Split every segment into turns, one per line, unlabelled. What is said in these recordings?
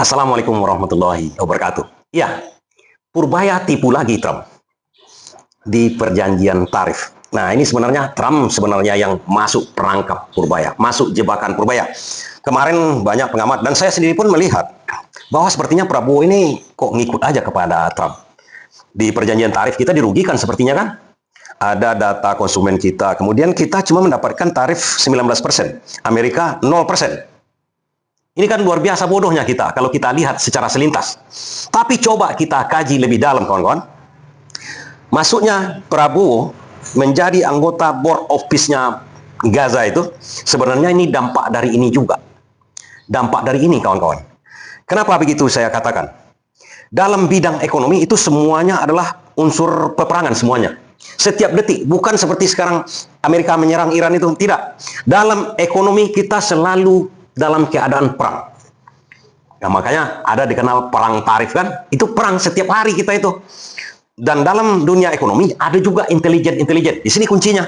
Assalamualaikum warahmatullahi wabarakatuh. Ya, Purbaya tipu lagi Trump di perjanjian tarif. Nah, ini sebenarnya Trump sebenarnya yang masuk perangkap Purbaya, masuk jebakan Purbaya. Kemarin banyak pengamat dan saya sendiri pun melihat bahwa sepertinya Prabowo ini kok ngikut aja kepada Trump. Di perjanjian tarif kita dirugikan sepertinya kan? Ada data konsumen kita, kemudian kita cuma mendapatkan tarif 19%, Amerika 0%. Ini kan luar biasa bodohnya kita kalau kita lihat secara selintas. Tapi coba kita kaji lebih dalam kawan-kawan. Masuknya Prabowo menjadi anggota board of peace-nya Gaza itu, sebenarnya ini dampak dari ini juga. Dampak dari ini kawan-kawan. Kenapa begitu saya katakan? Dalam bidang ekonomi itu semuanya adalah unsur peperangan semuanya. Setiap detik, bukan seperti sekarang Amerika menyerang Iran itu, tidak. Dalam ekonomi kita selalu dalam keadaan perang. Nah, makanya ada dikenal perang tarif kan? Itu perang setiap hari kita itu. Dan dalam dunia ekonomi ada juga intelijen-intelijen. Di sini kuncinya.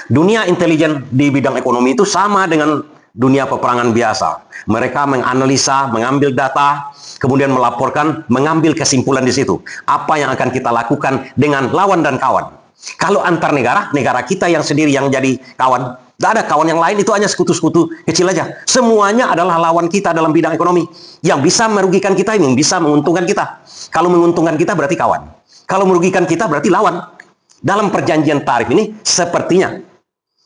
Dunia intelijen di bidang ekonomi itu sama dengan dunia peperangan biasa. Mereka menganalisa, mengambil data, kemudian melaporkan, mengambil kesimpulan di situ. Apa yang akan kita lakukan dengan lawan dan kawan. Kalau antar negara, negara kita yang sendiri yang jadi kawan, tidak ada kawan yang lain, itu hanya sekutu-sekutu kecil aja. Semuanya adalah lawan kita dalam bidang ekonomi. Yang bisa merugikan kita ini, bisa menguntungkan kita. Kalau menguntungkan kita berarti kawan. Kalau merugikan kita berarti lawan. Dalam perjanjian tarif ini, sepertinya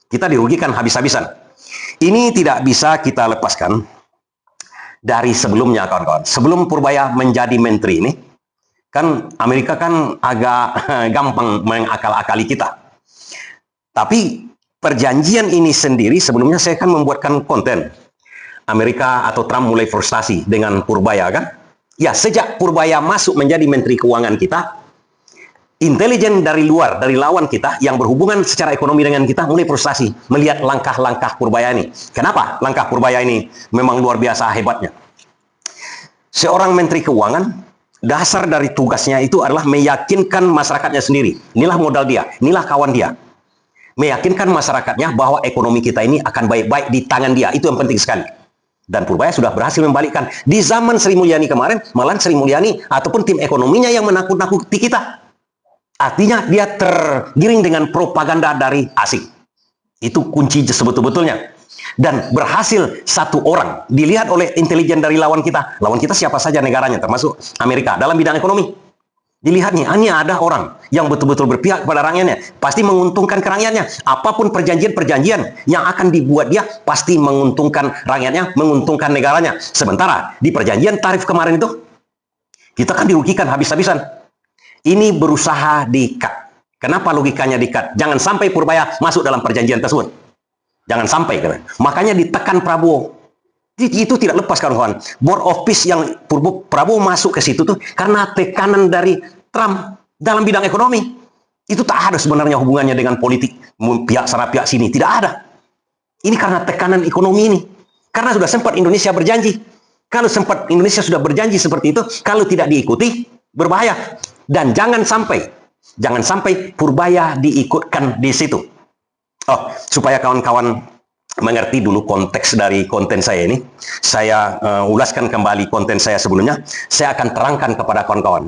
kita dirugikan habis-habisan. Ini tidak bisa kita lepaskan dari sebelumnya, kawan-kawan. Sebelum Purbaya menjadi menteri ini, kan Amerika kan agak gampang mengakal-akali kita. Tapi perjanjian ini sendiri sebelumnya saya kan membuatkan konten. Amerika atau Trump mulai frustasi dengan Purbaya kan? Ya, sejak Purbaya masuk menjadi menteri keuangan kita, intelijen dari luar, dari lawan kita yang berhubungan secara ekonomi dengan kita mulai frustasi melihat langkah-langkah Purbaya ini. Kenapa langkah Purbaya ini memang luar biasa hebatnya? Seorang menteri keuangan, dasar dari tugasnya itu adalah meyakinkan masyarakatnya sendiri. Inilah modal dia, inilah kawan dia. Meyakinkan masyarakatnya bahwa ekonomi kita ini akan baik-baik di tangan dia. Itu yang penting sekali. Dan Purbaya sudah berhasil membalikkan. Di zaman Sri Mulyani kemarin, malah Sri Mulyani ataupun tim ekonominya yang menakut-nakuti kita. Artinya dia tergiring dengan propaganda dari asing. Itu kunci sebetul-betulnya. Dan berhasil satu orang dilihat oleh intelijen dari lawan kita. Lawan kita siapa saja negaranya, termasuk Amerika dalam bidang ekonomi. Dilihat nih, ini ada orang yang betul-betul berpihak kepada rakyatnya. Pasti menguntungkan ke rakyatnya. Apapun perjanjian-perjanjian yang akan dibuat dia, pasti menguntungkan rakyatnya, menguntungkan negaranya. Sementara di perjanjian tarif kemarin itu, kita kan dirugikan habis-habisan. Ini berusaha di-cut. Kenapa logikanya di-cut? Jangan sampai Purbaya masuk dalam perjanjian tersebut. Jangan sampai. Makanya ditekan Prabowo. Itu tidak lepas kawan-kawan. Board of Peace yang Prabowo masuk ke situ tuh karena tekanan dari Trump dalam bidang ekonomi. Itu tak ada sebenarnya hubungannya dengan politik pihak sana pihak sini. Tidak ada. Ini karena tekanan ekonomi ini. Karena sudah sempat Indonesia berjanji. Kalau sempat Indonesia sudah berjanji seperti itu, kalau tidak diikuti, berbahaya. Dan jangan sampai Purbaya diikutkan di situ. Oh, supaya kawan-kawan mengerti dulu konteks dari konten saya ini, saya ulaskan kembali konten saya sebelumnya. Saya akan terangkan kepada kawan-kawan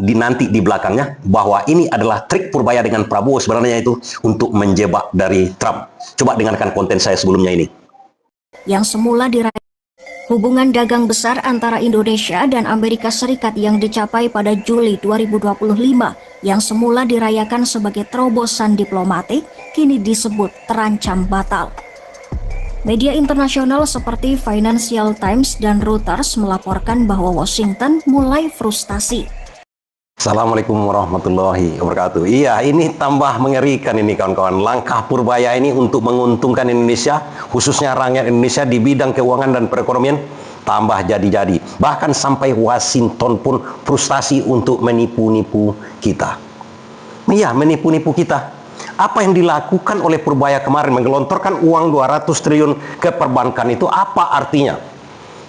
nanti di belakangnya bahwa ini adalah trik Purbaya dengan Prabowo sebenarnya itu untuk menjebak dari Trump. Coba dengarkan konten saya sebelumnya ini.
Yang semula diraih hubungan dagang besar antara Indonesia dan Amerika Serikat yang dicapai pada Juli 2025 yang semula dirayakan sebagai terobosan diplomatik kini disebut terancam batal. Media internasional seperti Financial Times dan Reuters melaporkan bahwa Washington mulai frustasi.
Assalamualaikum warahmatullahi wabarakatuh. Iya, ini tambah mengerikan ini kawan-kawan. Langkah Purbaya ini untuk menguntungkan Indonesia, khususnya rakyat Indonesia di bidang keuangan dan perekonomian, tambah jadi-jadi. Bahkan sampai Washington pun frustasi untuk menipu-nipu kita. Iya, menipu-nipu kita. Apa yang dilakukan oleh Purbaya kemarin, menggelontorkan uang 200 triliun ke perbankan itu apa artinya?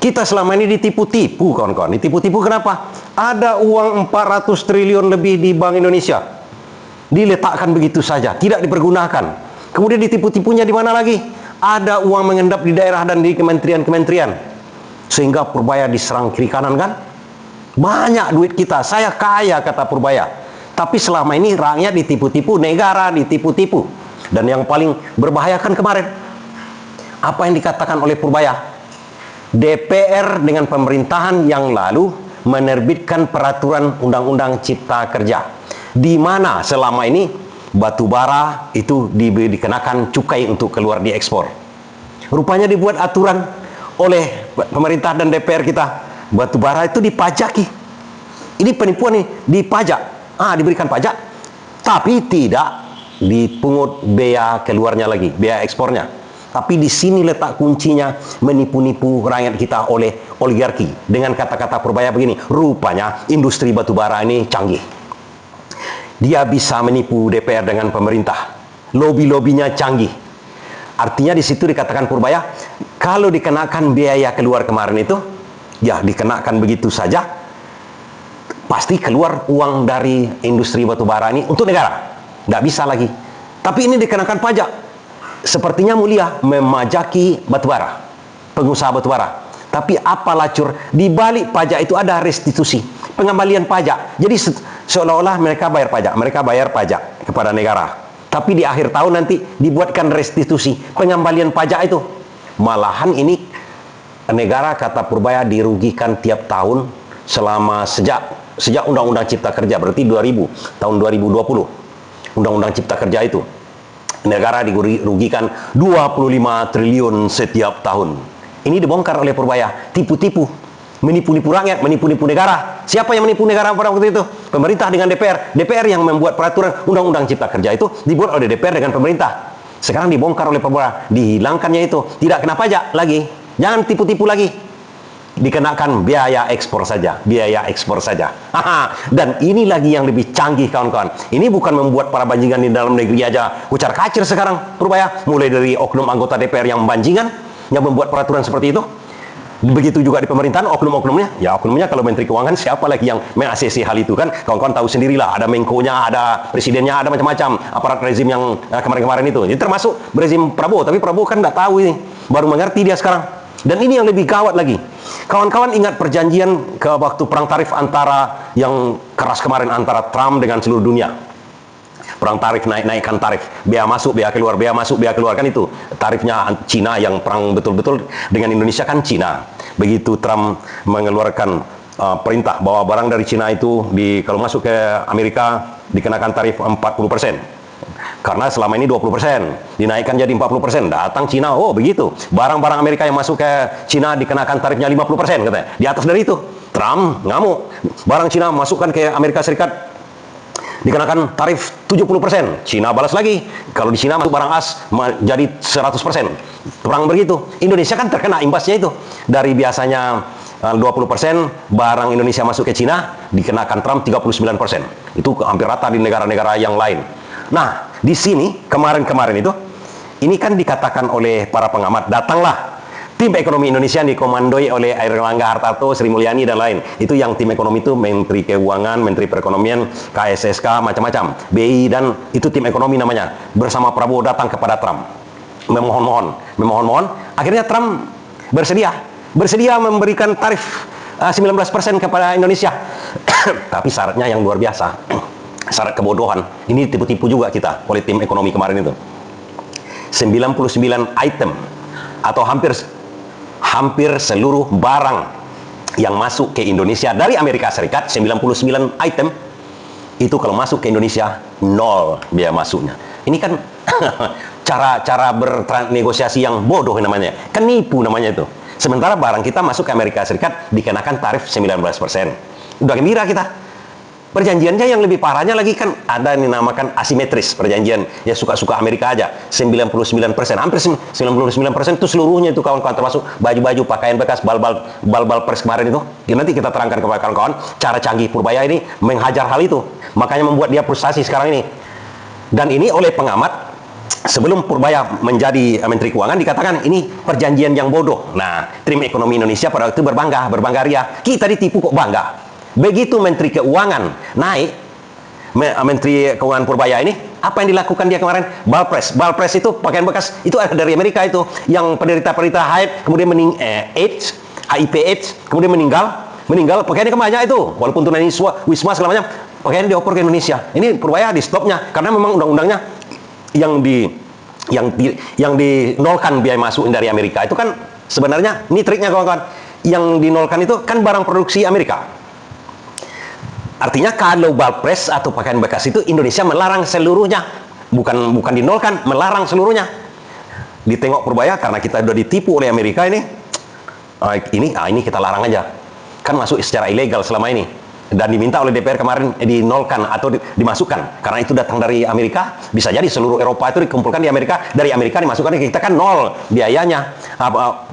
Kita selama ini ditipu-tipu kawan-kawan. Ditipu-tipu kenapa? Ada uang 400 triliun lebih di Bank Indonesia. Diletakkan begitu saja, tidak dipergunakan. Kemudian ditipu-tipunya di mana lagi? Ada uang mengendap di daerah dan di kementerian-kementerian. Sehingga Purbaya diserang kiri kanan kan? Banyak duit kita, saya kaya kata Purbaya. Tapi selama ini rakyat ditipu-tipu, negara ditipu-tipu. Dan yang paling berbahaya kan kemarin, apa yang dikatakan oleh Purbaya? DPR dengan pemerintahan yang lalu menerbitkan peraturan undang-undang cipta kerja, di mana selama ini batu bara itu dikenakan cukai untuk keluar diekspor. Rupanya dibuat aturan oleh pemerintah dan DPR kita, batu bara itu dipajaki. Ini penipuan nih, dipajak. Diberikan pajak, tapi tidak dipungut bea keluarnya lagi, bea ekspornya. Tapi di sini letak kuncinya, menipu-nipu rakyat kita oleh oligarki. Dengan kata-kata Purbaya begini, rupanya industri batubara ini canggih. Dia bisa menipu DPR dengan pemerintah. Lobi-lobinya canggih. Artinya di situ dikatakan Purbaya, kalau dikenakan biaya keluar kemarin itu, ya dikenakan begitu saja, pasti keluar uang dari industri batubara ini untuk negara. Nggak bisa lagi. Tapi ini dikenakan pajak. Sepertinya mulia memajaki batubara, pengusaha batubara. Tapi apa lacur? Di balik pajak itu ada restitusi, pengembalian pajak. Jadi seolah-olah mereka bayar pajak kepada negara. Tapi di akhir tahun nanti dibuatkan restitusi, pengembalian pajak itu. Malahan ini negara kata Purbaya dirugikan tiap tahun selama sejak Undang-Undang Cipta Kerja, berarti 2000, tahun 2020. Undang-Undang Cipta Kerja itu. Negara dirugikan 25 triliun setiap tahun. Ini dibongkar oleh Purbaya, tipu-tipu, menipu-nipu rakyat, menipu-nipu negara. Siapa yang menipu negara pada waktu itu? Pemerintah dengan DPR. DPR yang membuat peraturan Undang-Undang Cipta Kerja itu dibuat oleh DPR dengan pemerintah. Sekarang dibongkar oleh Purbaya, dihilangkannya itu, tidak kena pajak lagi. Jangan tipu-tipu lagi. Dikenakan biaya ekspor saja, biaya ekspor saja. Dan ini lagi yang lebih canggih kawan-kawan. Ini bukan membuat para banjingan di dalam negeri aja ucar kacir sekarang Purbaya, mulai dari oknum anggota DPR yang banjingan, yang membuat peraturan seperti itu. Begitu juga di pemerintahan, oknum-oknumnya. Ya oknumnya kalau Menteri Keuangan, siapa lagi yang meng-ACC hal itu kan? Kawan-kawan tahu sendirilah, ada Menko-nya, ada presidennya, ada macam-macam aparat rezim yang kemarin-kemarin itu. Jadi termasuk rezim Prabowo, tapi Prabowo kan nggak tahu ini, baru mengerti dia sekarang. Dan ini yang lebih gawat lagi. Kawan-kawan ingat perjanjian ke waktu perang tarif antara yang keras kemarin antara Trump dengan seluruh dunia. Perang tarif, naikkan tarif, bea masuk, bea keluar, bea masuk, bea keluar, kan itu. Tarifnya Cina yang perang betul-betul dengan Indonesia kan Cina. Begitu Trump mengeluarkan perintah bahwa barang dari Cina itu kalau masuk ke Amerika dikenakan tarif 40%. Karena selama ini 20%, dinaikkan jadi 40%. Datang Cina, oh begitu. Barang-barang Amerika yang masuk ke Cina dikenakan tarifnya 50%, katanya. Di atas dari itu, Trump ngamuk. Barang Cina masukkan ke Amerika Serikat, dikenakan tarif 70%. Cina balas lagi. Kalau di Cina masuk barang as, jadi 100%. Perang begitu. Indonesia kan terkena imbasnya itu. Dari biasanya 20%, barang Indonesia masuk ke Cina, dikenakan Trump 39%. Itu hampir rata di negara-negara yang lain. Nah, di sini kemarin-kemarin itu, ini kan dikatakan oleh para pengamat, datanglah tim ekonomi Indonesia yang dikomandoi oleh Airlangga Hartarto, Sri Mulyani dan lain. Itu yang tim ekonomi itu Menteri Keuangan, Menteri Perekonomian, KSSK, macam-macam, BI, dan itu tim ekonomi namanya. Bersama Prabowo datang kepada Trump, memohon. Akhirnya Trump bersedia memberikan tarif 19% kepada Indonesia. Tapi syaratnya yang luar biasa. Syarat kebodohan. Ini tipu-tipu juga kita oleh tim ekonomi kemarin itu. 99 item atau hampir seluruh barang yang masuk ke Indonesia dari Amerika Serikat, 99 item itu kalau masuk ke Indonesia 0 biaya masuknya. Ini kan cara bernegosiasi yang bodoh namanya. Kan nipu namanya itu. Sementara barang kita masuk ke Amerika Serikat dikenakan tarif 19%. Udah gembira kita. Perjanjiannya yang lebih parahnya lagi kan ada yang dinamakan asimetris perjanjian. Ya suka-suka Amerika aja. 99%, hampir 99% itu seluruhnya itu kawan-kawan, termasuk baju-baju, pakaian bekas, bal-bal pers kemarin itu. Nanti kita terangkan kepada kawan-kawan cara canggih Purbaya ini menghajar hal itu. Makanya membuat dia frustasi sekarang ini. Dan ini oleh pengamat, sebelum Purbaya menjadi Menteri Keuangan dikatakan ini perjanjian yang bodoh. Nah, tim ekonomi Indonesia pada waktu itu berbangga ria. Kita ditipu kok bangga. Begitu Menteri Keuangan naik, Menteri Keuangan Purbaya ini, apa yang dilakukan dia kemarin? Balpres itu pakaian bekas, itu ada dari Amerika itu, yang penderita-penderita HIV, kemudian AIDS, HIV AIDS, kemudian meninggal pakaiannya kan banyak itu, walaupun tunaniswa, wisma segala macam, pakaiannya dioper ke Indonesia. Ini Purbaya di stopnya karena memang undang-undangnya yang dinolkan biaya masuk dari Amerika itu kan sebenarnya ini triknya kawan-kawan. Yang dinolkan itu kan barang produksi Amerika. Artinya kalau balpres atau pakaian bekas itu Indonesia melarang seluruhnya, bukan dinolkan, melarang seluruhnya. Ditengok Purbaya karena kita sudah ditipu oleh Amerika ini kita larang aja. Kan masuk secara ilegal selama ini. Dan diminta oleh DPR kemarin dinolkan atau dimasukkan karena itu datang dari Amerika. Bisa jadi seluruh Eropa itu dikumpulkan di Amerika, dari Amerika dimasukkan ke kita kan nol biayanya,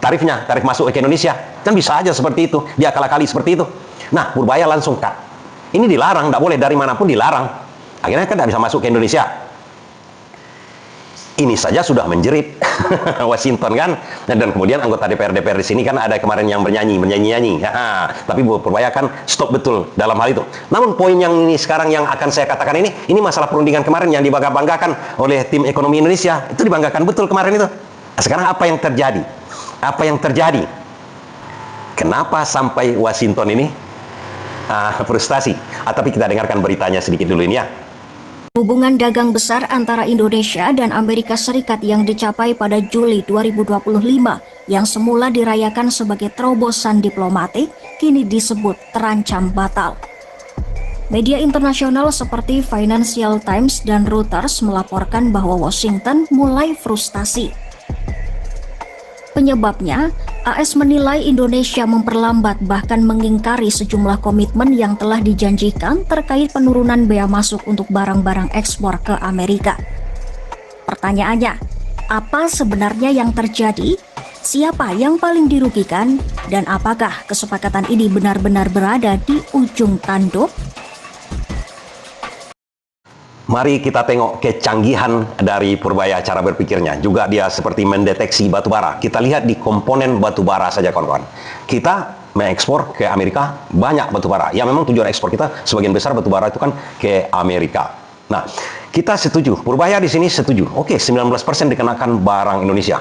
tarif masuk ke Indonesia kan bisa aja seperti itu, diakal-akali seperti itu. Nah Purbaya langsung cut, ini dilarang, tidak boleh, dari manapun dilarang, akhirnya kan tidak bisa masuk ke Indonesia. Ini saja sudah menjerit Washington kan, dan kemudian anggota DPR di sini kan ada kemarin yang bernyanyi, tapi Purbaya kan stop betul dalam hal itu. Namun poin yang ini sekarang yang akan saya katakan ini masalah perundingan kemarin yang dibangga-banggakan oleh tim ekonomi Indonesia, itu dibanggakan betul kemarin itu. Nah, sekarang apa yang terjadi? Apa yang terjadi? Kenapa sampai Washington ini frustasi? Tapi kita dengarkan beritanya sedikit dulu ini ya.
Hubungan dagang besar antara Indonesia dan Amerika Serikat yang dicapai pada Juli 2025 yang semula dirayakan sebagai terobosan diplomatik kini disebut terancam batal. Media internasional seperti Financial Times dan Reuters melaporkan bahwa Washington mulai frustasi. Penyebabnya, AS menilai Indonesia memperlambat bahkan mengingkari sejumlah komitmen yang telah dijanjikan terkait penurunan bea masuk untuk barang-barang ekspor ke Amerika. Pertanyaannya, apa sebenarnya yang terjadi? Siapa yang paling dirugikan? Dan apakah kesepakatan ini benar-benar berada di ujung tanduk?
Mari kita tengok kecanggihan dari Purbaya cara berpikirnya. Juga dia seperti mendeteksi batu bara. Kita lihat di komponen batu bara saja kawan-kawan. Kita mengekspor ke Amerika banyak batu bara. Ya memang tujuan ekspor kita sebagian besar batu bara itu kan ke Amerika. Nah, kita setuju. Purbaya di sini setuju. Oke, 19% dikenakan barang Indonesia.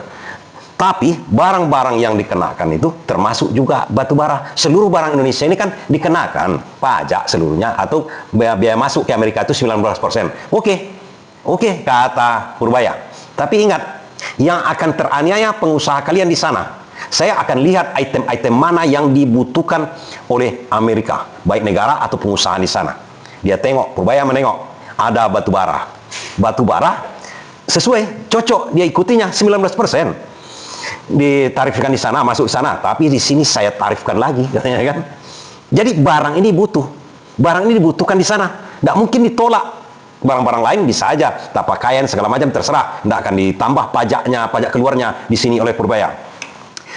Tapi barang-barang yang dikenakan itu termasuk juga batu bara. Seluruh barang Indonesia ini kan dikenakan pajak seluruhnya atau biaya masuk ke Amerika itu 19%. Oke, kata Purbaya. Tapi ingat, yang akan teraniaya pengusaha kalian di sana. Saya akan lihat item-item mana yang dibutuhkan oleh Amerika, baik negara atau pengusaha di sana. Dia tengok, Purbaya menengok, ada batu bara. Batu bara sesuai, cocok, dia ikutinya 19%. Ditarifkan di sana, masuk ke sana, tapi di sini saya tarifkan lagi, katanya kan. Jadi barang ini dibutuhkan di sana, tidak mungkin ditolak. Barang-barang lain bisa aja, tak pakaian segala macam terserah, tidak akan ditambah pajaknya, pajak keluarnya di sini oleh Purbaya.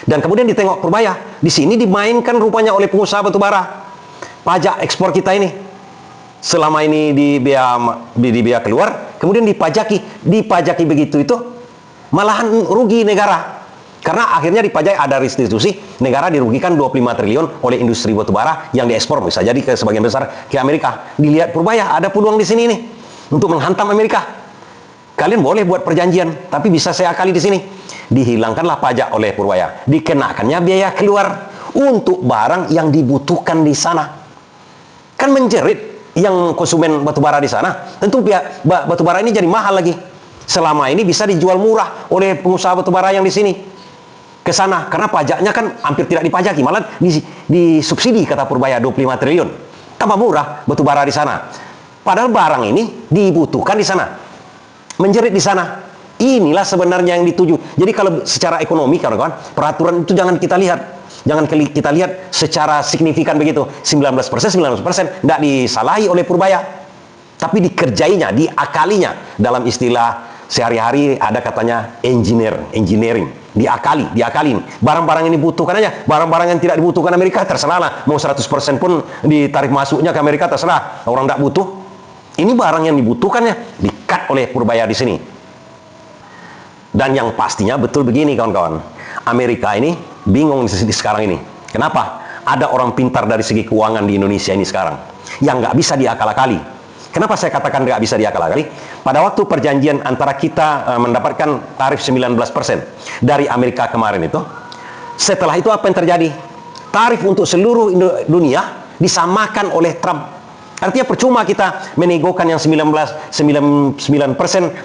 Dan kemudian ditengok Purbaya, di sini dimainkan rupanya oleh pengusaha batubara. Pajak ekspor kita ini selama ini di biaya keluar, kemudian dipajaki begitu itu, malahan rugi negara. Karena akhirnya dipajak, ada restitusi, negara dirugikan 25 triliun oleh industri batubara yang diekspor bisa jadi ke sebagian besar ke Amerika. Dilihat Purbaya, ada peluang di sini nih untuk menghantam Amerika. Kalian boleh buat perjanjian, tapi bisa saya akali di sini. Dihilangkanlah pajak oleh Purbaya, dikenakannya biaya keluar untuk barang yang dibutuhkan di sana. Kan menjerit yang konsumen batubara di sana. Tentu batubara ini jadi mahal lagi. Selama ini bisa dijual murah oleh pengusaha batubara yang di sini ke sana, karena pajaknya kan hampir tidak dipajaki, malah disubsidi kata Purbaya 25 triliun. Tambah murah batubara di sana. Padahal barang ini dibutuhkan di sana. Menjerit di sana. Inilah sebenarnya yang dituju. Jadi kalau secara ekonomi kawan-kawan, peraturan itu jangan kita lihat. Jangan kita lihat secara signifikan begitu. 19%, tidak disalahi oleh Purbaya. Tapi dikerjainya, diakalinya. Dalam istilah sehari-hari ada katanya engineering. Diakalin. Barang-barang yang dibutuhkan aja. Barang-barang yang tidak dibutuhkan Amerika, terserah lah. Mau 100% pun ditarif masuknya ke Amerika, terserah. Orang tidak butuh. Ini barang yang dibutuhkannya, di-cut oleh Purbaya di sini. Dan yang pastinya betul begini kawan-kawan. Amerika ini bingung di sekarang ini. Kenapa? Ada orang pintar dari segi keuangan di Indonesia ini sekarang. Yang nggak bisa diakal-akali. Kenapa saya katakan nggak bisa diakal-akali? Pada waktu perjanjian antara kita mendapatkan tarif 19% dari Amerika kemarin itu, setelah itu apa yang terjadi? tarif untuk seluruh dunia disamakan oleh Trump. Artinya percuma kita menegokan yang 99%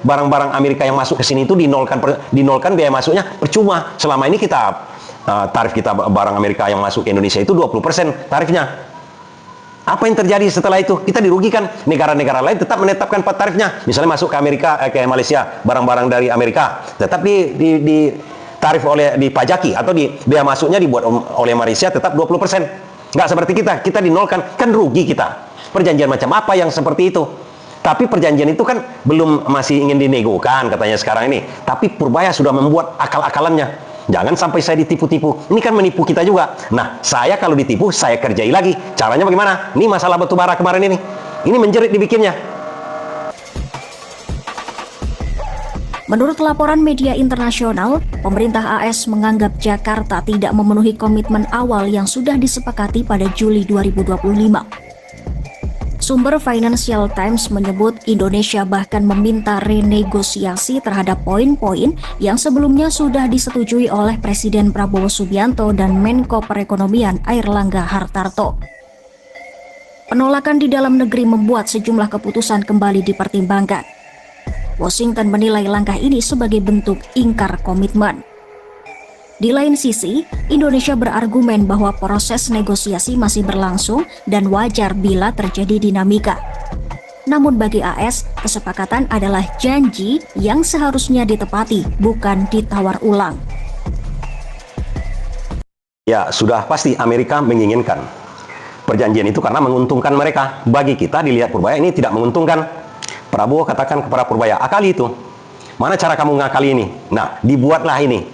barang-barang Amerika yang masuk ke sini itu dinolkan biaya masuknya, percuma. Selama ini kita tarif kita barang Amerika yang masuk ke Indonesia itu 20% tarifnya. Apa yang terjadi setelah itu? Kita dirugikan. Negara-negara lain tetap menetapkan tarifnya. Misalnya masuk ke Amerika, ke Malaysia, barang-barang dari Amerika tetap di tarif dipajaki atau biaya masuknya dibuat oleh Malaysia tetap 20%. Nggak seperti kita dinolkan, kan rugi kita. Perjanjian macam apa yang seperti itu? Tapi perjanjian itu kan masih ingin dinegokan katanya sekarang ini. Tapi Purbaya sudah membuat akal-akalannya. Jangan sampai saya ditipu-tipu. Ini kan menipu kita juga. Nah, saya kalau ditipu, saya kerjai lagi. Caranya bagaimana? Ini masalah batubara kemarin ini. Ini menjerit dibikinnya.
Menurut laporan media internasional, pemerintah AS menganggap Jakarta tidak memenuhi komitmen awal yang sudah disepakati pada Juli 2025. Sumber Financial Times menyebut Indonesia bahkan meminta renegosiasi terhadap poin-poin yang sebelumnya sudah disetujui oleh Presiden Prabowo Subianto dan Menko Perekonomian Airlangga Hartarto. Penolakan di dalam negeri membuat sejumlah keputusan kembali dipertimbangkan. Washington menilai langkah ini sebagai bentuk ingkar komitmen. Di lain sisi, Indonesia berargumen bahwa proses negosiasi masih berlangsung dan wajar bila terjadi dinamika. Namun bagi AS, kesepakatan adalah janji yang seharusnya ditepati, bukan ditawar ulang.
Ya, sudah pasti Amerika menginginkan perjanjian itu karena menguntungkan mereka. Bagi kita dilihat Purbaya ini tidak menguntungkan. Prabowo katakan kepada Purbaya, akali itu. Mana cara kamu ngakali ini? Nah, dibuatlah ini.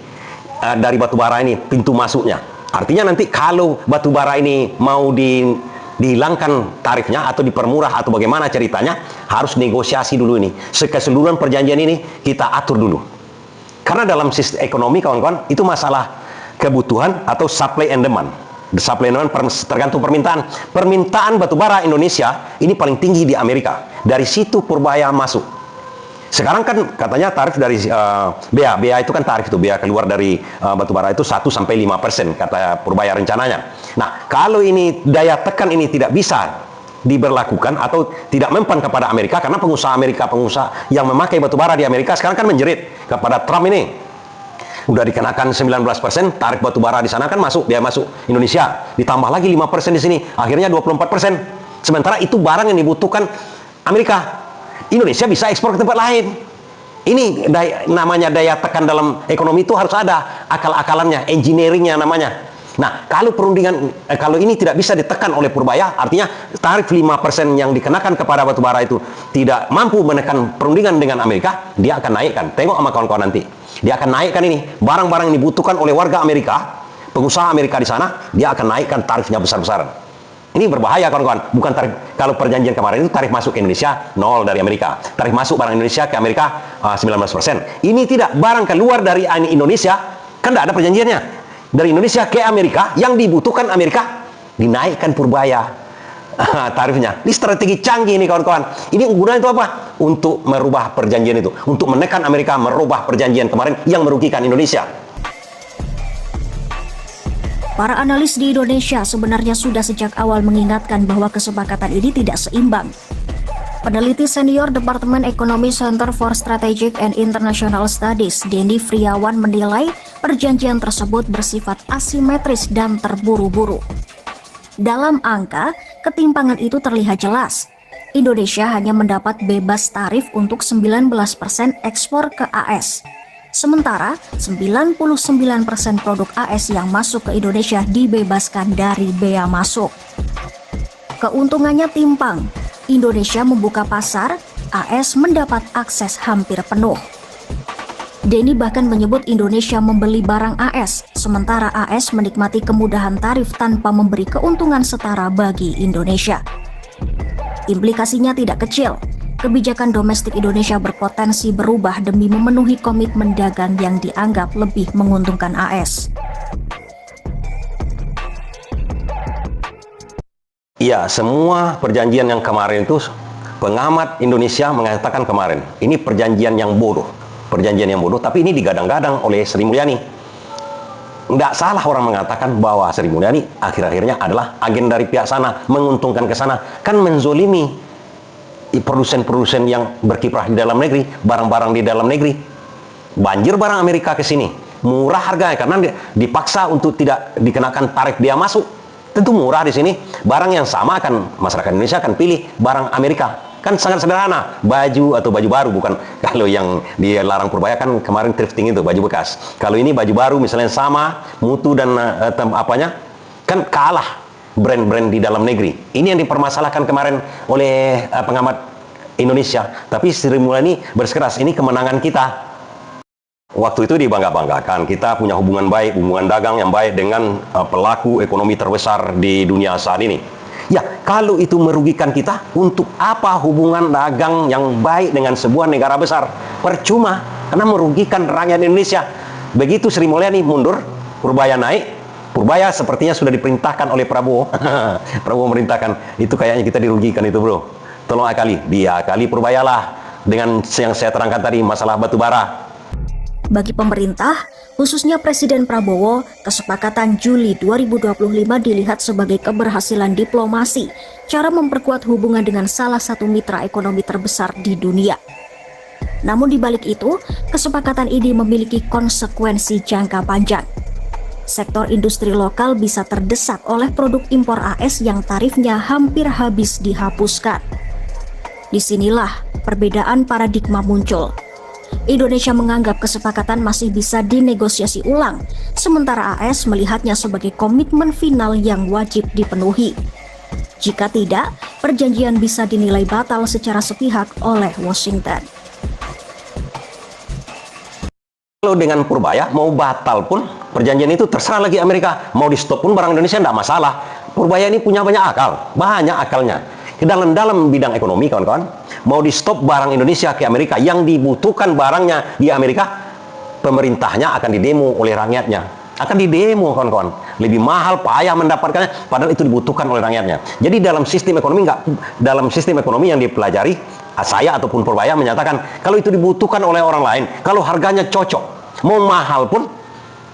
Dari batubara ini pintu masuknya. Artinya nanti kalau batubara ini mau dihilangkan tarifnya atau dipermurah atau bagaimana ceritanya, harus negosiasi dulu ini. Keseluruhan perjanjian ini kita atur dulu. Karena dalam sistem ekonomi kawan-kawan itu masalah kebutuhan atau supply and demand. The supply and demand tergantung permintaan. Permintaan batubara Indonesia ini paling tinggi di Amerika. Dari situ Purbaya masuk. Sekarang kan katanya tarif dari bea itu kan tarif itu, bea keluar dari batubara itu 1-5% kata Purbaya rencananya. Nah, kalau ini daya tekan ini tidak bisa diberlakukan atau tidak mempan kepada Amerika, karena pengusaha yang memakai batubara di Amerika sekarang kan menjerit kepada Trump ini. Udah dikenakan 19% tarif batubara di sana kan biaya masuk Indonesia, ditambah lagi 5% di sini, akhirnya 24%. Sementara itu barang yang dibutuhkan Amerika. Indonesia bisa ekspor ke tempat lain. Ini namanya daya tekan dalam ekonomi itu harus ada akal-akalannya, engineeringnya namanya. Nah, kalau kalau ini tidak bisa ditekan oleh Purbaya, artinya tarif 5% yang dikenakan kepada batubara itu tidak mampu menekan perundingan dengan Amerika, dia akan naikkan. Tengok sama kawan-kawan nanti. Dia akan naikkan ini. Barang-barang yang dibutuhkan oleh warga Amerika, pengusaha Amerika di sana, dia akan naikkan tarifnya besar-besaran. Ini berbahaya kawan-kawan. Bukan tarif, kalau perjanjian kemarin itu tarif masuk ke Indonesia 0 dari Amerika. Tarif masuk barang Indonesia ke Amerika 19%. Ini tidak, barang keluar dari Indonesia kan tidak ada perjanjiannya. Dari Indonesia ke Amerika yang dibutuhkan Amerika dinaikkan Purbaya tarifnya. Ini strategi canggih nih kawan-kawan. Ini gunanya itu apa? Untuk merubah perjanjian itu, untuk menekan Amerika merubah perjanjian kemarin yang merugikan Indonesia.
Para analis di Indonesia sebenarnya sudah sejak awal mengingatkan bahwa kesepakatan ini tidak seimbang. Peneliti senior Departemen Ekonomi Center for Strategic and International Studies, Denny Friawan menilai perjanjian tersebut bersifat asimetris dan terburu-buru. Dalam angka, ketimpangan itu terlihat jelas. Indonesia hanya mendapat bebas tarif untuk 19% ekspor ke AS. Sementara 99% produk AS yang masuk ke Indonesia dibebaskan dari bea masuk. Keuntungannya timpang. Indonesia membuka pasar, AS mendapat akses hampir penuh. Denny bahkan menyebut Indonesia membeli barang AS, sementara AS menikmati kemudahan tarif tanpa memberi keuntungan setara bagi Indonesia. Implikasinya tidak kecil. Kebijakan domestik Indonesia berpotensi berubah demi memenuhi komitmen dagang yang dianggap lebih menguntungkan AS.
Iya, semua perjanjian yang kemarin itu pengamat Indonesia mengatakan kemarin ini perjanjian yang bodoh. Perjanjian yang bodoh, tapi ini digadang-gadang oleh Sri Mulyani. nggak salah orang mengatakan bahwa Sri Mulyani akhir-akhirnya adalah agen dari pihak sana, menguntungkan ke sana, kan menzolimi produsen-produsen yang berkiprah di dalam negeri, barang-barang di dalam negeri. Banjir barang Amerika ke sini, murah harganya karena dipaksa untuk tidak dikenakan tarif bea masuk. Tentu murah di sini. Barang yang sama akan masyarakat Indonesia akan pilih barang Amerika. Kan sangat sederhana, baju atau baju baru, bukan kalau yang dilarang Purbaya kan kemarin thrifting itu baju bekas. Kalau ini baju baru misalnya sama mutu dan apanya, kan kalah brand-brand di dalam negeri. Ini yang dipermasalahkan kemarin oleh pengamat Indonesia. Tapi Sri Mulyani bersikeras, ini kemenangan kita. Waktu itu dibangga-banggakan, kita punya hubungan baik, hubungan dagang yang baik dengan pelaku ekonomi terbesar di dunia saat ini. Ya, kalau itu merugikan kita, untuk apa hubungan dagang yang baik dengan sebuah negara besar? Percuma, karena merugikan rakyat Indonesia. Begitu Sri Mulyani mundur, Purbaya naik, Purbaya sepertinya sudah diperintahkan oleh Prabowo. Prabowo merintahkan, itu kayaknya kita dirugikan itu bro. Tolong akali, diakali Purbaya lah. Dengan yang saya terangkan tadi, masalah batu bara.
Bagi pemerintah, khususnya Presiden Prabowo, kesepakatan Juli 2025 dilihat sebagai keberhasilan diplomasi, cara memperkuat hubungan dengan salah satu mitra ekonomi terbesar di dunia. Namun di balik itu, kesepakatan ini memiliki konsekuensi jangka panjang. Sektor industri lokal bisa terdesak oleh produk impor AS yang tarifnya hampir habis dihapuskan. Disinilah perbedaan paradigma muncul. Indonesia menganggap kesepakatan masih bisa dinegosiasi ulang, sementara AS melihatnya sebagai komitmen final yang wajib dipenuhi. Jika tidak, perjanjian bisa dinilai batal secara sepihak oleh Washington.
Kalau dengan Purbaya mau batal pun perjanjian itu terserah lagi Amerika. Mau di stop pun barang Indonesia tidak masalah. Purbaya ini punya banyak akalnya. Ke dalam bidang ekonomi kawan-kawan, mau di stop barang Indonesia ke Amerika, yang dibutuhkan barangnya di Amerika, pemerintahnya akan didemo oleh rakyatnya. Akan didemo kawan-kawan. Lebih mahal, payah mendapatkannya, padahal itu dibutuhkan oleh rakyatnya. Jadi dalam sistem ekonomi yang dipelajari, saya ataupun Purbaya menyatakan kalau itu dibutuhkan oleh orang lain, kalau harganya cocok, mau mahal pun,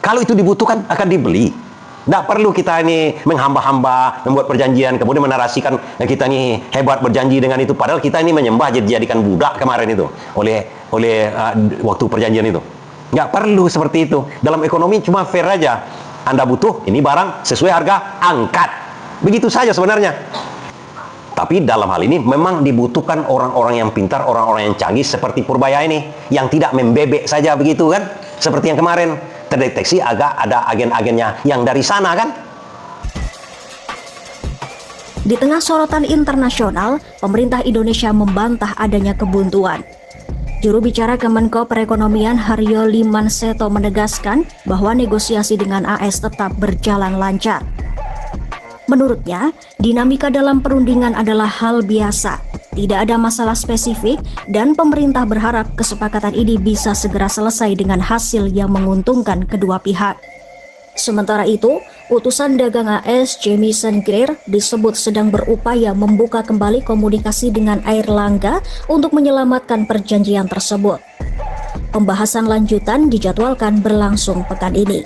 kalau itu dibutuhkan akan dibeli. Tidak perlu kita ini menghamba-hamba, membuat perjanjian, kemudian menarasikan kita ini hebat berjanji dengan itu, padahal kita ini menyembah, dijadikan budak kemarin itu oleh waktu perjanjian itu. Nggak perlu seperti itu. Dalam ekonomi cuma fair aja. Anda butuh, ini barang sesuai harga, angkat. Begitu saja sebenarnya. Tapi dalam hal ini memang dibutuhkan orang-orang yang pintar, orang-orang yang canggih seperti Purbaya ini, yang tidak membebek saja begitu kan, seperti yang kemarin terdeteksi agak ada agen-agennya yang dari sana kan.
Di tengah sorotan internasional, pemerintah Indonesia membantah adanya kebuntuan. Juru bicara Kemenko Perekonomian Haryo Limanseto menegaskan bahwa negosiasi dengan AS tetap berjalan lancar. Menurutnya, dinamika dalam perundingan adalah hal biasa, tidak ada masalah spesifik, dan pemerintah berharap kesepakatan ini bisa segera selesai dengan hasil yang menguntungkan kedua pihak. Sementara itu, utusan dagang AS Jamieson Greer disebut sedang berupaya membuka kembali komunikasi dengan Airlangga untuk menyelamatkan perjanjian tersebut. Pembahasan lanjutan dijadwalkan berlangsung pekan ini.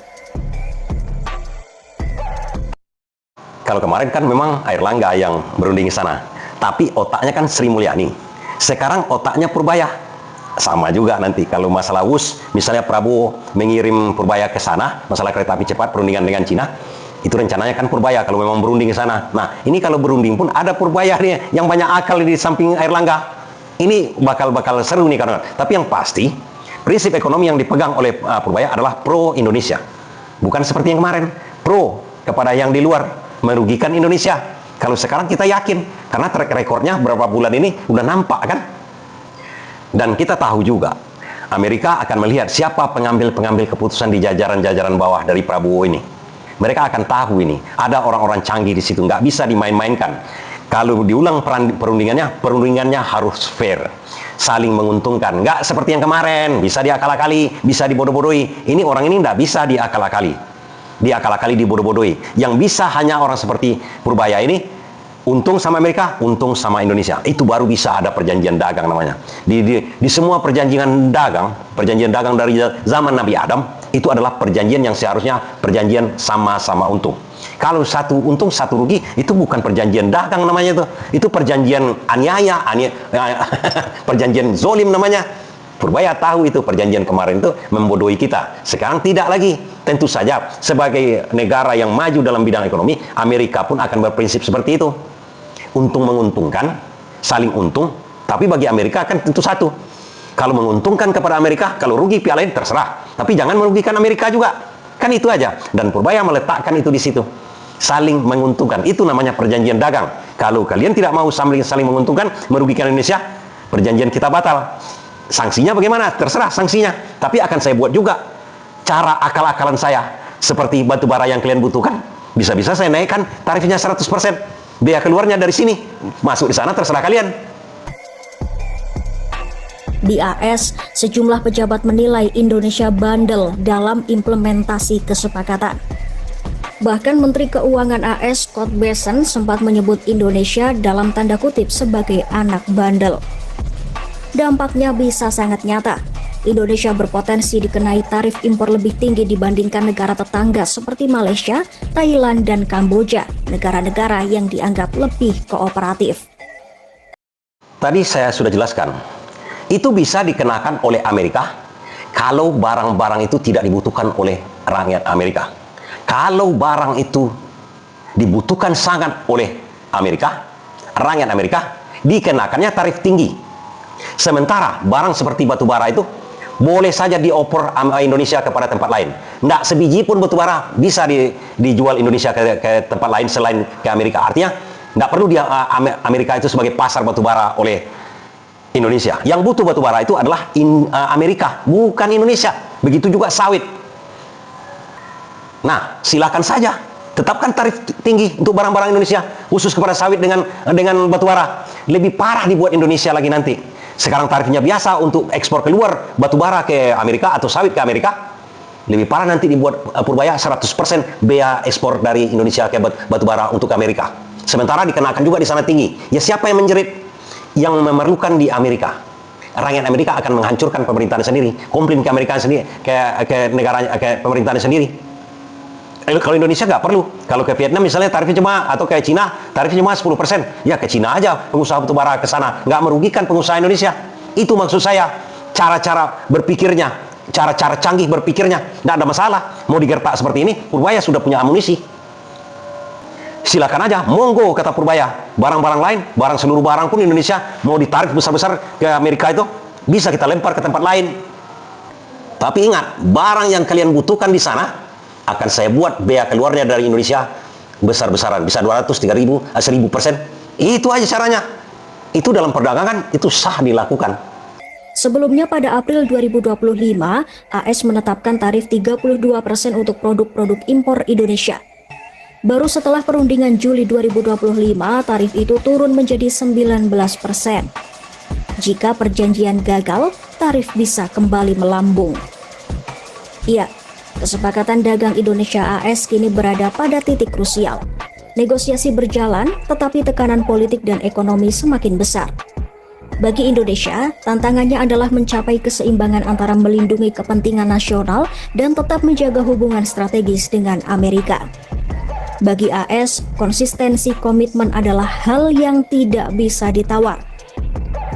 Kalau kemarin kan memang Airlangga yang berunding di sana, tapi otaknya kan Sri Mulyani. Sekarang otaknya Purbaya. Sama juga nanti kalau masalah WUS, misalnya Prabowo mengirim Purbaya ke sana, masalah kereta api cepat perundingan dengan Cina, itu rencananya kan Purbaya kalau memang berunding ke sana. Nah, ini kalau berunding pun ada Purbaya nih yang banyak akal di samping Airlangga. Ini bakal seru nih karena. Tapi yang pasti, prinsip ekonomi yang dipegang oleh Purbaya adalah pro Indonesia. Bukan seperti yang kemarin, pro kepada yang di luar, merugikan Indonesia. Kalau sekarang kita yakin, karena track recordnya berapa bulan ini udah nampak kan. Dan kita tahu juga, Amerika akan melihat siapa pengambil-pengambil keputusan di jajaran-jajaran bawah dari Prabowo ini. Mereka akan tahu ini, ada orang-orang canggih di situ, nggak bisa dimain-mainkan. Kalau diulang perundingannya harus fair, saling menguntungkan. Nggak seperti yang kemarin, bisa diakal-akali, bisa dibodoh-bodohi. Ini orang ini nggak bisa diakal-akali, dibodoh-bodohi. Yang bisa hanya orang seperti Purbaya ini, untung sama Amerika, untung sama Indonesia. Itu baru bisa ada perjanjian dagang namanya. Di semua perjanjian dagang dari zaman Nabi Adam, itu adalah perjanjian yang seharusnya perjanjian sama-sama untung. Kalau satu untung satu rugi, itu bukan perjanjian dagang namanya itu perjanjian aniaya, perjanjian zolim namanya. Purbaya tahu itu perjanjian kemarin itu membodohi kita. Sekarang tidak lagi. Tentu saja sebagai negara yang maju dalam bidang ekonomi, Amerika pun akan berprinsip seperti itu. Untung menguntungkan, saling untung, tapi bagi Amerika kan tentu satu. Kalau menguntungkan kepada Amerika, kalau rugi pihak lain terserah. Tapi jangan merugikan Amerika juga. Kan itu aja. Dan Purbaya meletakkan itu di situ. Saling menguntungkan. Itu namanya perjanjian dagang. Kalau kalian tidak mau saling menguntungkan, merugikan Indonesia, perjanjian kita batal. Sanksinya bagaimana? Terserah sanksinya. Tapi akan saya buat juga cara akal-akalan saya. Seperti batu bara yang kalian butuhkan. Bisa-bisa saya naikkan tarifnya 100%. Biaya keluarnya dari sini. Masuk di sana terserah kalian.
Di AS, sejumlah pejabat menilai Indonesia bandel dalam implementasi kesepakatan. Bahkan Menteri Keuangan AS Scott Bessent sempat menyebut Indonesia dalam tanda kutip sebagai anak bandel. Dampaknya bisa sangat nyata. Indonesia berpotensi dikenai tarif impor lebih tinggi dibandingkan negara tetangga seperti Malaysia, Thailand, dan Kamboja, negara-negara yang dianggap lebih kooperatif.
Tadi saya sudah jelaskan, itu bisa dikenakan oleh Amerika kalau barang-barang itu tidak dibutuhkan oleh rakyat Amerika. Kalau barang itu dibutuhkan sangat oleh Amerika, rakyat Amerika, dikenakannya tarif tinggi. Sementara barang seperti batu bara itu boleh saja dioper Indonesia kepada tempat lain. Nggak sebiji pun batu bara bisa dijual Indonesia ke tempat lain selain ke Amerika. Artinya nggak perlu Amerika itu sebagai pasar batu bara oleh Indonesia. Yang butuh batu bara itu adalah Amerika, bukan Indonesia. Begitu juga sawit. Nah, silakan saja tetapkan tarif tinggi untuk barang-barang Indonesia, khusus kepada sawit dengan batu bara. Lebih parah dibuat Indonesia lagi nanti. Sekarang tarifnya biasa untuk ekspor keluar batu bara ke Amerika atau sawit ke Amerika. Lebih parah nanti dibuat Purbaya 100% bea ekspor dari Indonesia ke batu bara untuk Amerika. Sementara dikenakan juga di sana tinggi. Ya siapa yang menjerit? Yang memerlukan di Amerika. Rakyat Amerika akan menghancurkan pemerintahan sendiri, komplain ke Amerika sendiri, ke negara, ke pemerintahan sendiri. Kalau Indonesia nggak perlu. Kalau ke Vietnam misalnya tarifnya cuma, atau ke Cina tarifnya cuma 10%. Ya ke Cina aja pengusaha batu bara ke sana, nggak merugikan pengusaha Indonesia. Itu maksud saya, cara-cara berpikirnya, cara-cara canggih berpikirnya, nggak ada masalah. Mau digertak seperti ini, Purbaya sudah punya amunisi. Silakan aja, monggo kata Purbaya. Barang-barang lain, seluruh barang pun Indonesia mau ditarik besar-besar ke Amerika itu, bisa kita lempar ke tempat lain. Tapi ingat, barang yang kalian butuhkan di sana akan saya buat bea keluarnya dari Indonesia besar-besaran, bisa 200, 3.000, 1.000%. Itu aja caranya. Itu dalam perdagangan, itu sah dilakukan.
Sebelumnya pada April 2025, AS menetapkan tarif 32% untuk produk-produk impor Indonesia. Baru setelah perundingan Juli 2025, tarif itu turun menjadi 19%. Jika perjanjian gagal, tarif bisa kembali melambung. Iya, kesepakatan dagang Indonesia AS kini berada pada titik krusial. Negosiasi berjalan, tetapi tekanan politik dan ekonomi semakin besar. Bagi Indonesia, tantangannya adalah mencapai keseimbangan antara melindungi kepentingan nasional dan tetap menjaga hubungan strategis dengan Amerika. Bagi AS, konsistensi komitmen adalah hal yang tidak bisa ditawar.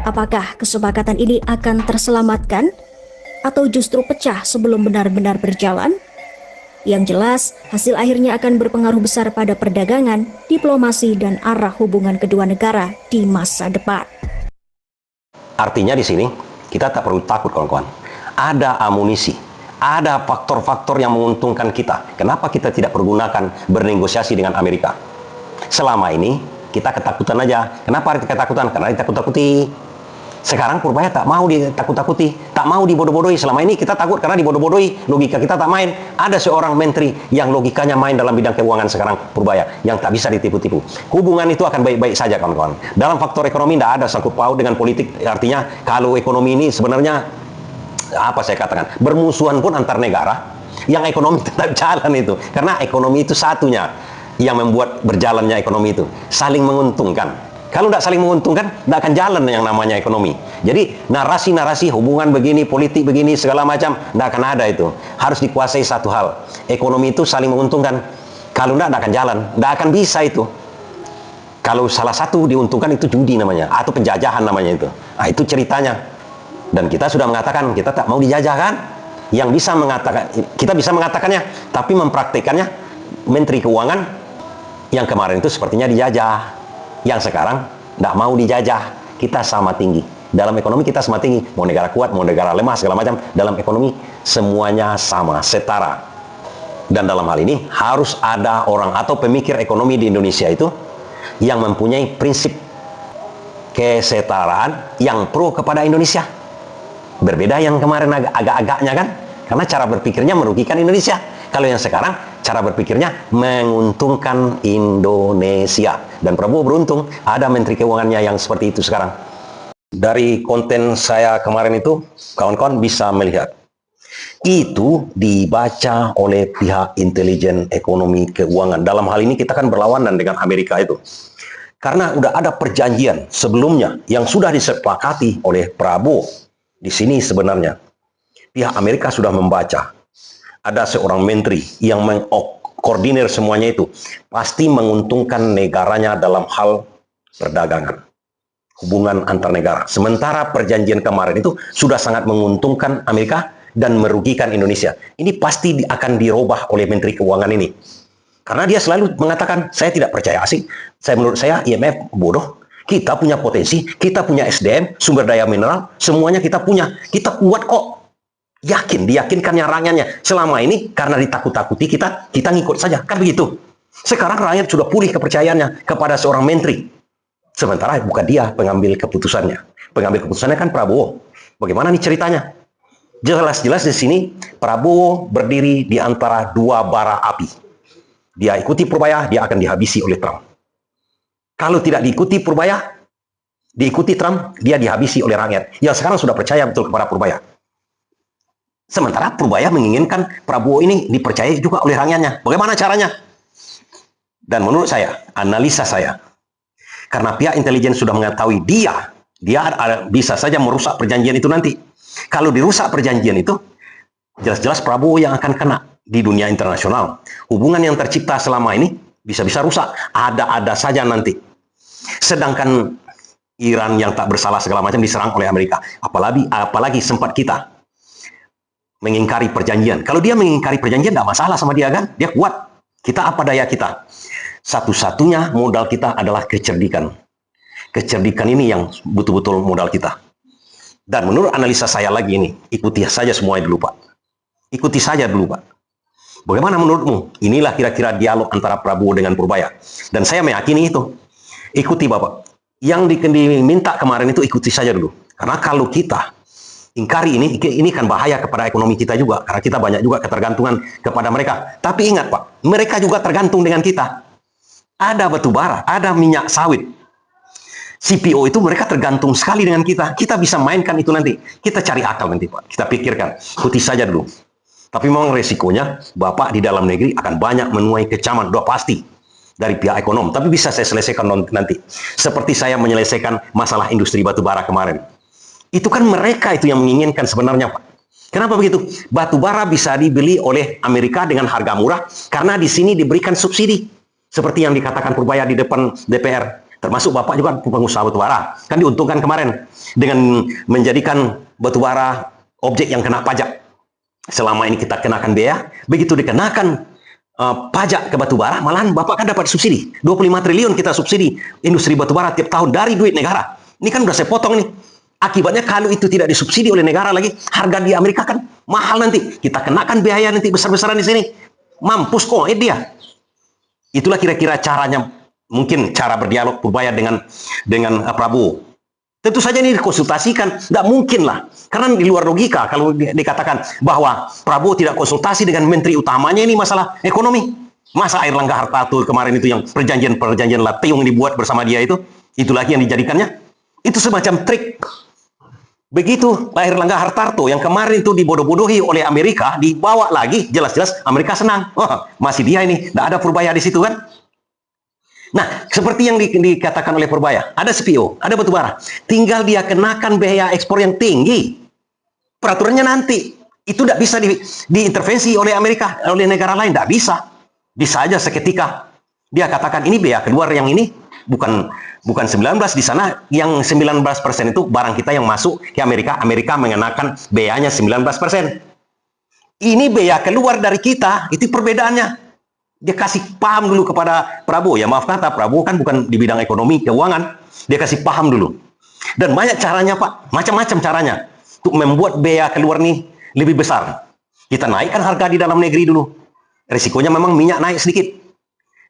Apakah kesepakatan ini akan terselamatkan atau justru pecah sebelum benar-benar berjalan? Yang jelas, hasil akhirnya akan berpengaruh besar pada perdagangan, diplomasi, dan arah hubungan kedua negara di masa depan.
Artinya di sini, kita tak perlu takut kawan-kawan. Ada amunisi, ada faktor-faktor yang menguntungkan kita. Kenapa kita tidak pergunakan bernegosiasi dengan Amerika? Selama ini, kita ketakutan aja. Kenapa ketakutan? Karena ditakut-takuti. Sekarang Purbaya tak mau ditakut-takuti, tak mau dibodoh-bodohi. Selama ini kita takut karena dibodoh-bodohi, logika kita tak main. Ada seorang menteri yang logikanya main dalam bidang keuangan sekarang, Purbaya, yang tak bisa ditipu-tipu. Hubungan itu akan baik-baik saja kawan-kawan. Dalam faktor ekonomi tidak ada sangkut paut dengan politik. Artinya kalau ekonomi ini sebenarnya, apa saya katakan, bermusuhan pun antar negara, yang ekonomi tetap jalan itu. Karena ekonomi itu satunya yang membuat berjalannya ekonomi itu. Saling menguntungkan. Kalau tidak saling menguntungkan, tidak akan jalan yang namanya ekonomi. Jadi narasi-narasi hubungan begini, politik begini, segala macam, tidak akan ada itu. Harus dikuasai satu hal. Ekonomi itu saling menguntungkan. Kalau tidak akan jalan. Tidak akan bisa itu. Kalau salah satu diuntungkan itu judi namanya. Atau penjajahan namanya itu. Nah, itu ceritanya. Dan kita sudah mengatakan, kita tak mau dijajah kan? Yang bisa mengatakan, kita bisa mengatakannya. Tapi mempraktekannya, Menteri Keuangan yang kemarin itu sepertinya dijajah. Yang sekarang tidak mau dijajah. Kita sama tinggi. Dalam ekonomi kita sama tinggi. Mau negara kuat, mau negara lemah, segala macam. Dalam ekonomi semuanya sama, setara. Dan dalam hal ini harus ada orang atau pemikir ekonomi di Indonesia itu yang mempunyai prinsip kesetaraan yang pro kepada Indonesia. Berbeda yang kemarin agak-agaknya kan. Karena cara berpikirnya merugikan Indonesia. Kalau yang sekarang cara berpikirnya menguntungkan Indonesia. Dan Prabowo beruntung ada Menteri Keuangannya yang seperti itu sekarang. Dari konten saya kemarin itu, kawan-kawan bisa melihat. Itu dibaca oleh pihak intelijen ekonomi keuangan. Dalam hal ini kita kan berlawanan dengan Amerika itu. Karena udah ada perjanjian sebelumnya yang sudah disepakati oleh Prabowo. Di sini sebenarnya pihak Amerika sudah membaca. Ada seorang menteri yang mengkoordinir semuanya itu. Pasti menguntungkan negaranya dalam hal perdagangan. Hubungan antar negara. Sementara perjanjian kemarin itu sudah sangat menguntungkan Amerika dan merugikan Indonesia. Ini pasti akan dirubah oleh Menteri Keuangan ini. Karena dia selalu mengatakan, saya tidak percaya asing. Menurut saya IMF bodoh. Kita punya potensi, kita punya SDM, sumber daya mineral, semuanya kita punya. Kita kuat kok. Yakin, diyakinkannya rakyatnya. Selama ini karena ditakut-takuti kita ngikut saja. Kan begitu. Sekarang rakyat sudah pulih kepercayaannya kepada seorang menteri. Sementara bukan dia pengambil keputusannya. Pengambil keputusannya kan Prabowo. Bagaimana nih ceritanya? Jelas-jelas di sini Prabowo berdiri di antara dua bara api. Dia ikuti Purbaya, dia akan dihabisi oleh Trump. Kalau tidak diikuti Purbaya, diikuti Trump, dia dihabisi oleh rakyat. Yang sekarang sudah percaya betul kepada Purbaya. Sementara Purbaya menginginkan Prabowo ini dipercayai juga oleh rakyatnya. Bagaimana caranya? Dan menurut saya, analisa saya, karena pihak intelijen sudah mengetahui dia bisa saja merusak perjanjian itu nanti. Kalau dirusak perjanjian itu, jelas-jelas Prabowo yang akan kena di dunia internasional. Hubungan yang tercipta selama ini bisa-bisa rusak. Ada-ada saja nanti. Sedangkan Iran yang tak bersalah segala macam diserang oleh Amerika. Apalagi sempat kita mengingkari perjanjian. Kalau dia mengingkari perjanjian, tidak masalah sama dia kan? Dia kuat. Kita apa daya kita? Satu-satunya modal kita adalah kecerdikan. Kecerdikan ini yang betul-betul modal kita. Dan menurut analisa saya lagi ini, ikuti saja semuanya dulu Pak. Ikuti saja dulu Pak. Bagaimana menurutmu? Inilah kira-kira dialog antara Prabowo dengan Purbaya. Dan saya meyakini itu. Ikuti Bapak. Yang diminta kemarin itu ikuti saja dulu. Karena kalau kita ingkari ini kan bahaya kepada ekonomi kita juga. Karena kita banyak juga ketergantungan kepada mereka. Tapi ingat Pak, mereka juga tergantung dengan kita. Ada batu bara, ada minyak sawit. CPO itu mereka tergantung sekali dengan kita. Kita bisa mainkan itu nanti. Kita cari akal nanti Pak. Kita pikirkan. Ikuti saja dulu. Tapi memang resikonya Bapak di dalam negeri akan banyak menuai kecaman. Udah pasti. Dari pihak ekonom. Tapi bisa saya selesaikan nanti. Seperti saya menyelesaikan masalah industri batu bara kemarin. Itu kan mereka itu yang menginginkan sebenarnya Pak. Kenapa begitu? Batu bara bisa dibeli oleh Amerika dengan harga murah karena di sini diberikan subsidi. Seperti yang dikatakan Purbaya di depan DPR. Termasuk Bapak juga pengusaha batu bara. Kan diuntungkan kemarin dengan menjadikan batu bara objek yang kena pajak. Selama ini kita kenakan biaya, begitu dikenakan pajak ke batu bara, malahan Bapak kan dapat subsidi. 25 triliun kita subsidi industri batu bara tiap tahun dari duit negara. Ini kan udah saya potong nih. Akibatnya kalau itu tidak disubsidi oleh negara lagi, harga di Amerika kan mahal nanti. Kita kenakan biaya nanti besar-besaran di sini. Mampus kok dia. Itulah kira-kira caranya, mungkin cara berdialog Purbaya dengan Prabowo. Tentu saja ini dikonsultasikan. Tidak mungkin lah. Karena di luar logika kalau dikatakan bahwa Prabowo tidak konsultasi dengan menteri utamanya ini masalah ekonomi. Masa Airlangga Hartarto kemarin itu yang perjanjian Latiung yang dibuat bersama dia itu lagi yang dijadikannya. Itu semacam trik. Begitu Airlangga Hartarto yang kemarin itu dibodoh-bodohi oleh Amerika, dibawa lagi, jelas-jelas Amerika senang. Oh, masih dia ini, tidak ada Purbaya di situ kan? Nah, seperti yang dikatakan oleh Purbaya, ada CPO, ada batubara, tinggal dia kenakan biaya ekspor yang tinggi. Peraturannya nanti itu tidak bisa diintervensi oleh Amerika, oleh negara lain, tidak bisa. Bisa aja seketika dia katakan ini biaya keluar yang ini bukan 19 di sana, yang 19% itu barang kita yang masuk ke Amerika, Amerika mengenakan biayanya 19%. Ini biaya keluar dari kita, itu perbedaannya. Dia kasih paham dulu kepada Prabowo. Ya maaf kata, Prabowo kan bukan di bidang ekonomi, keuangan. Dia kasih paham dulu. Dan banyak caranya Pak, macam-macam caranya. Untuk membuat biaya keluar nih lebih besar. Kita naikkan harga di dalam negeri dulu. Risikonya memang minyak naik sedikit.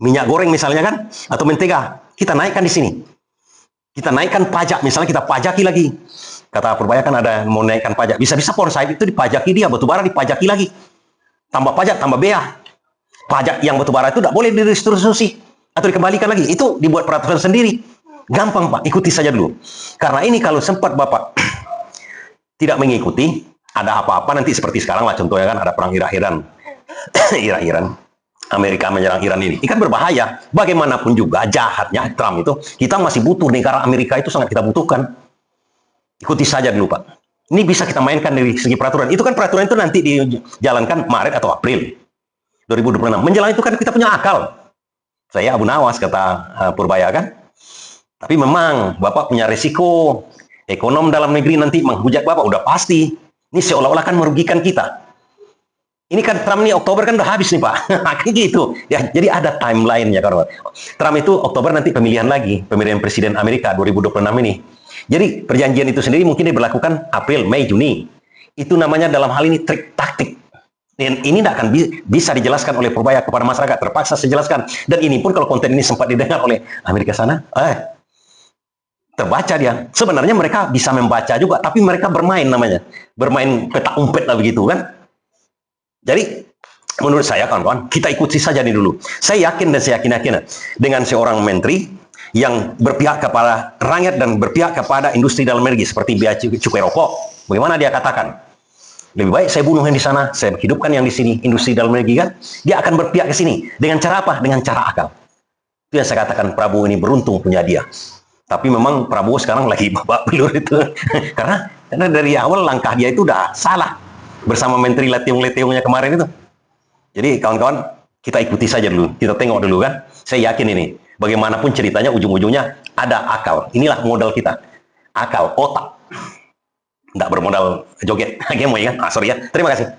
Minyak goreng misalnya kan, atau mentega. Kita naikkan di sini. Kita naikkan pajak, misalnya kita pajaki lagi. Kata Purbaya kan ada mau naikkan pajak. Bisa-bisa bonsai itu dipajaki dia, batubara dipajaki lagi. Tambah pajak, tambah bea. Pajak yang batubara itu tidak boleh direstitusi atau dikembalikan lagi. Itu dibuat peraturan sendiri. Gampang Pak, ikuti saja dulu. Karena ini kalau sempat Bapak tidak mengikuti, ada apa-apa nanti seperti sekarang lah contohnya kan, ada perang Irak-Iran. Irak-Iran. Amerika menyerang Iran ini kan berbahaya. Bagaimanapun juga jahatnya Trump itu, kita masih butuh negara Amerika itu, sangat kita butuhkan. Ikuti saja dulu Pak. Ini bisa kita mainkan dari segi peraturan. Itu kan peraturan itu nanti dijalankan Maret atau April 2026. Menjelang itu kan kita punya akal. Saya Abu Nawas, kata Purbaya kan. Tapi memang Bapak punya resiko. Ekonom dalam negeri nanti menghujat Bapak, udah pasti. Ini seolah-olah kan merugikan kita. Ini kan Trump nih Oktober kan udah habis nih Pak. Kayak gitu. Ya, jadi ada timeline-nya kan. Trump itu Oktober nanti pemilihan lagi, pemilihan presiden Amerika 2026 ini. Jadi perjanjian itu sendiri mungkin diberlakukan April, Mei, Juni. Itu namanya dalam hal ini trik taktik. Dan ini tidak akan bisa dijelaskan oleh Purbaya kepada masyarakat. Terpaksa saya jelaskan. Dan ini pun kalau konten ini sempat didengar oleh Amerika sana, terbaca dia. Sebenarnya mereka bisa membaca juga, tapi mereka bermain namanya. Bermain petak umpet lah begitu kan. Jadi menurut saya kawan-kawan, kita ikuti saja nih dulu. Saya yakin dan saya yakin dengan seorang menteri yang berpihak kepada rakyat dan berpihak kepada industri dalam negeri seperti bea cukai rokok. Bagaimana dia katakan? Lebih baik saya bunuh yang di sana, saya hidupkan yang di sini, industri dalam negeri kan. Dia akan berpihak ke sini. Dengan cara apa? Dengan cara akal. Itu yang saya katakan, Prabowo ini beruntung punya dia. Tapi memang Prabowo sekarang lagi babak belur itu. karena dari awal langkah dia itu udah salah. Bersama Menteri Leteung-Leteungnya kemarin itu. Jadi kawan-kawan, kita ikuti saja dulu. Kita tengok dulu kan. Saya yakin ini. Bagaimanapun ceritanya, ujung-ujungnya ada akal. Inilah modal kita. Akal, otak. Nggak bermodal joget. Gemoy kan? Sorry ya. Terima kasih.